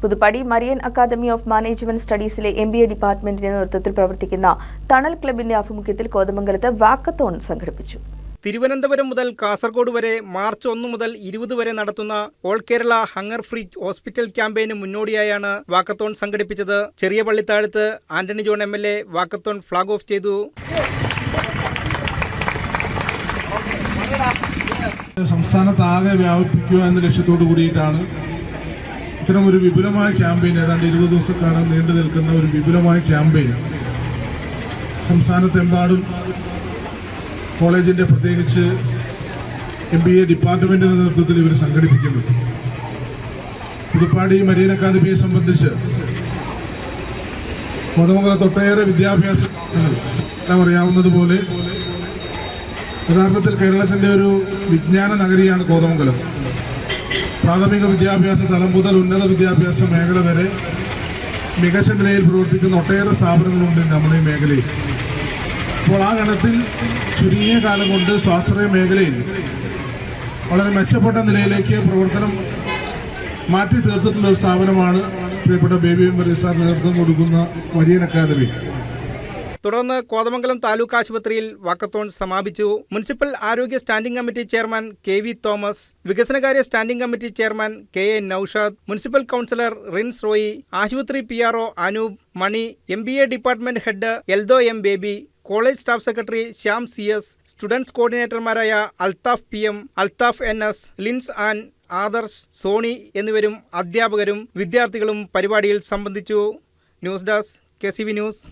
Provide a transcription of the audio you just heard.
Puthuppadi Marian Academy of Management സ്റ്റഡീസിലെ MBA ഡിപ്പാർട്ട്മെന്റിന്റെ നേതൃത്വത്തിൽ പ്രവർത്തിക്കുന്ന തണൽ ക്ലബിന്റെ ആഭിമുഖ്യത്തിൽ കോതമംഗലത്ത് വാക്കത്തോൺ സംഘടിപ്പിച്ചു. തിരുവനന്തപുരം മുതൽ കാസർഗോഡ് വരെ മാർച്ച് 1 മുതൽ 20 വരെ നടത്തുന്ന all Kerala hunger free hospital ക്യാമ്പയിന് മുന്നോടിയായാണ് വാക്കത്തോൺ സംഘടിപ്പിച്ചത്. ചെറിയ Pallithazhath Antony John MLA walkathon flag off ചെയ്തു. സംസ്ഥാനത്താകെ വ്യാപിപ്പിക്കുക എന്ന ലക്ഷ്യത്തോടു കൂടിയിട്ടാണ് ഇത്തരം ഒരു വിപുലമായ ക്യാമ്പയിൻ, ഏതാണ്ട് 20 ദിവസക്കാലം നീണ്ടു നിൽക്കുന്ന ഒരു വിപുലമായ ക്യാമ്പയിൻ സംസ്ഥാനത്തെമ്പാടും കോളേജിന്റെ പ്രത്യേകിച്ച് MBA ഡിപ്പാർട്ട്മെന്റിന്റെ നേതൃത്വത്തിൽ ഇവർ സംഘടിപ്പിക്കുന്നു. പുതുപ്പാടി മരിയൻ അക്കാദമിയെ സംബന്ധിച്ച് കോതമംഗലത്ത് ഒട്ടേറെ വിദ്യാഭ്യാസ എല്ലാം അറിയാവുന്നതുപോലെ യഥാർത്ഥത്തിൽ കേരളത്തിന്റെ ഒരു വിജ്ഞാന നഗരിയാണ് കോതമംഗലം. പ്രാഥമിക വിദ്യാഭ്യാസ തലം മുതൽ ഉന്നത വിദ്യാഭ്യാസ മേഖല വരെ മികച്ച നിലയിൽ പ്രവർത്തിക്കുന്ന ഒട്ടേറെ സ്ഥാപനങ്ങളുണ്ട് നമ്മുടെ ഈ മേഖലയിൽ. അപ്പോൾ ആ ഗണത്തിൽ ചുരുങ്ങിയ കാലം കൊണ്ട് സ്വാശ്രയ മേഖലയിൽ വളരെ മെച്ചപ്പെട്ട നിലയിലേക്ക് പ്രവർത്തനം മാറ്റി തീർത്തിട്ടുള്ള ഒരു സ്ഥാപനമാണ് പ്രിയപ്പെട്ട ബേബി സാർ നേതൃത്വം കൊടുക്കുന്ന മരിയൻ അക്കാദമി. തുടർന്ന് കോതമംഗലം താലൂക്ക് ആശുപത്രിയിൽ വാക്കത്തോൺ സമാപിച്ചു. മുനിസിപ്പൽ ആരോഗ്യ standing committee chairman KV Thomas, വികസനകാര്യ standing committee chairman KA Noushad, municipal councillor Rins Roy, ആശുപത്രി PRO Anoop, Mani, MBA department head Eldho M Baby, college staff secretary Shyam CS, students കോർഡിനേറ്റർമാരായ അൽത്താഫ് PM, അൽത്താഫ് NS, ലിൻസ് ആൻ, ആദർശ്, സോണി എന്നിവരും അധ്യാപകരും വിദ്യാർത്ഥികളും പരിപാടിയിൽ സംബന്ധിച്ചു. News desk KCV news.